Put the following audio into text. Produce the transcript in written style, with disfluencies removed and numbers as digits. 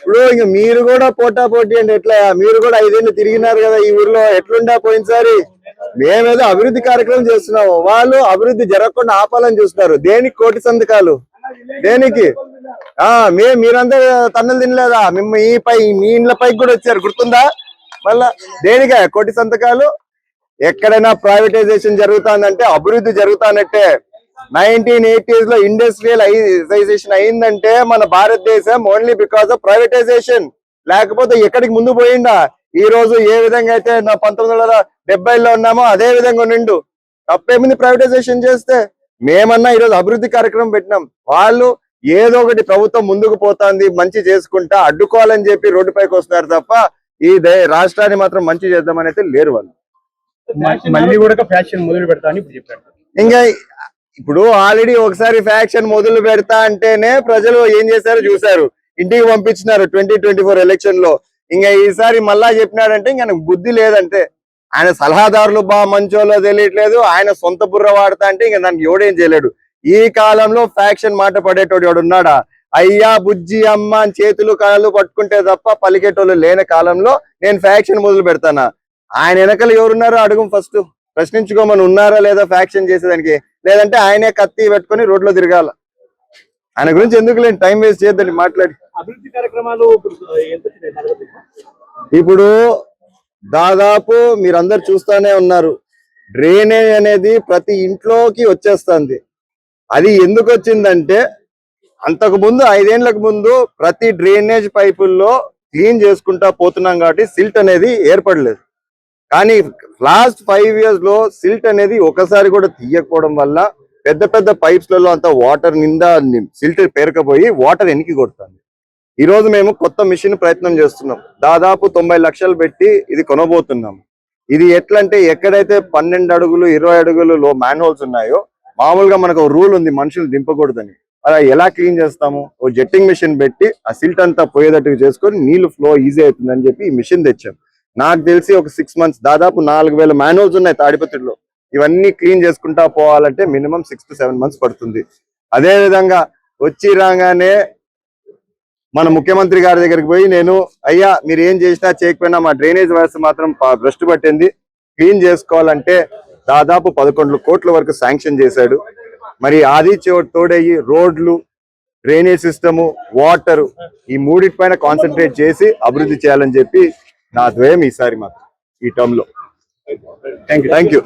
ఇప్పుడు ఇంక మీరు కూడా పోటా పోటీ అంటే ఎట్లా? మీరు కూడా 5 ఏళ్ళు తిరిగినారు కదా ఈ ఊర్లో, ఎట్లుండా పోయినసారి? మేమేదో అభివృద్ధి కార్యక్రమం చేస్తున్నాము, వాళ్ళు అభివృద్ధి జరగకుండా ఆపాలని చూస్తున్నారు. దేనికి కోటి సంతకాలు? దేనికి? మీరంతా తన్నులు తినలేదా? మీ ఇండ్ల పైకి కూడా వచ్చారు, గుర్తుందా? మళ్ళా దేనికా కోటి సంతకాలు? ఎక్కడైనా ప్రైవేటైజేషన్ జరుగుతుందంటే అభివృద్ధి జరుగుతానట్టే. 1980s లో ఇండస్ట్రియలైజేషన్ అయిందంటే మన భారతదేశం ఓన్లీ బికాస్ ఆఫ్ ప్రైవేటైజేషన్. లేకపోతే ఎక్కడికి ముందు పోయిందా? ఈ రోజు ఏ విధంగా అయితే 1970లో ఉన్నామో అదే విధంగా నిండు. తప్పేమింది ప్రైవేటైజేషన్ చేస్తే? మేమన్నా ఈరోజు అభివృద్ధి కార్యక్రమం పెట్టినాం, వాళ్ళు ఏదో ఒకటి ప్రభుత్వం ముందుకు పోతుంది మంచి చేసుకుంటా అడ్డుకోవాలని చెప్పి రోడ్డు పైకి వస్తున్నారు తప్ప ఈ రాష్ట్రాన్ని మాత్రం మంచి చేద్దామని అయితే లేరు వాళ్ళు. మళ్ళీ కూడా ఫ్యాక్షన్ మొదలు పెడతా అని చెప్పారు. ఇంకా ఇప్పుడు ఆల్రెడీ ఒకసారి ఫ్యాక్షన్ మొదలు పెడతా అంటేనే ప్రజలు ఏం చేశారో చూశారు, ఇంటికి పంపించినారు 2024 ఎలక్షన్ లో. ఇంకా ఈసారి మళ్ళా చెప్పినాడంటే ఇంకా బుద్ధి లేదంటే. ఆయన సలహాదారులు మంచోలో తెలియట్లేదు, ఆయన సొంత బుర్ర వాడతా అంటే ఇంకా దానికి ఎవడేం చేయలేడు. ఈ కాలంలో ఫ్యాక్షన్ మాట పడేటోడు ఎవడున్నాడా? అయ్యా బుజ్జి అమ్మ అని చేతులు కాళ్ళు పట్టుకుంటే తప్ప పలికేటోళ్ళు లేని కాలంలో నేను ఫ్యాక్షన్ మొదలు పెడతానా? ఆయన వెనకలు ఎవరున్నారో అడుగు ఫస్ట్, ప్రశ్నించుకోమని. ఉన్నారా లేదా ఫ్యాక్షన్ చేసేదానికి? లేదంటే ఆయనే కత్తి పెట్టుకొని రోడ్లో తిరగాల. ఆయన గురించి ఎందుకు లేని టైం వేస్ట్ చేయొద్దండి మాట్లాడి. అభివృద్ధి కార్యక్రమాలు ఇప్పుడు దాదాపు మీరందరు చూస్తానే ఉన్నారు, డ్రైనేజ్ అనేది ప్రతి ఇంట్లోకి వచ్చేస్తుంది. అది ఎందుకు వచ్చిందంటే అంతకు ముందు 5 ఏళ్లకు ముందు ప్రతి డ్రైనేజ్ పైపుల్లో క్లీన్ చేసుకుంటా పోతున్నాం కాబట్టి సిల్ట్ అనేది ఏర్పడలేదు. కానీ లాస్ట్ 5 years లో సిల్ట్ అనేది ఒకసారి కూడా తీయకపోవడం వల్ల పెద్ద పెద్ద పైప్స్లలో అంతా వాటర్ నిండా సిల్ట్ పేరకపోయి వాటర్ వెనక్కి కొడుతుంది. ఈ రోజు మేము కొత్త మిషన్ ప్రయత్నం చేస్తున్నాం, దాదాపు 90 లక్షలు పెట్టి ఇది కొనబోతున్నాం. ఇది ఎట్లంటే ఎక్కడైతే 12 అడుగులు 20 అడుగులు మ్యాన్ హోల్స్ ఉన్నాయో, మామూలుగా మనకు రూల్ ఉంది మనుషులు దింపకూడదని, అలా ఎలా క్లీన్ చేస్తాము? ఓ జెట్టింగ్ మిషన్ పెట్టి ఆ సిల్ట్ అంతా పోయేటట్టు చేసుకొని నీళ్లు ఫ్లో ఈజీ అవుతుందని చెప్పి ఈ మిషన్ తెచ్చాం. నాకు తెలిసి ఒక 6 months దాదాపు 4000 మాన్యువల్స్ ఉన్నాయి తాడిపత్రిలో. ఇవన్నీ క్లీన్ చేసుకుంటా పోవాలంటే మినిమం 6 to 7 months పడుతుంది. అదే విధంగా వచ్చి రాగానే మన ముఖ్యమంత్రి గారి దగ్గరికి పోయి నేను, అయ్యా మీరు ఏం చేసినా చేయకపోయినా మా డ్రైనేజ్ వ్యవస్థ మాత్రం భ్రష్టు పట్టింది, క్లీన్ చేసుకోవాలంటే దాదాపు 11 కోట్ల వరకు శాంక్షన్ చేశాడు. మరి ఆది తోడయ్యి రోడ్లు, డ్రైనేజ్ సిస్టము, వాటర్ ఈ మూడిటిపైన కాన్సన్ట్రేట్ చేసి అభివృద్ధి చేయాలని చెప్పి నా ద్వయం ఈసారి మాత్రం ఈ టర్మ్ లో. Thank you.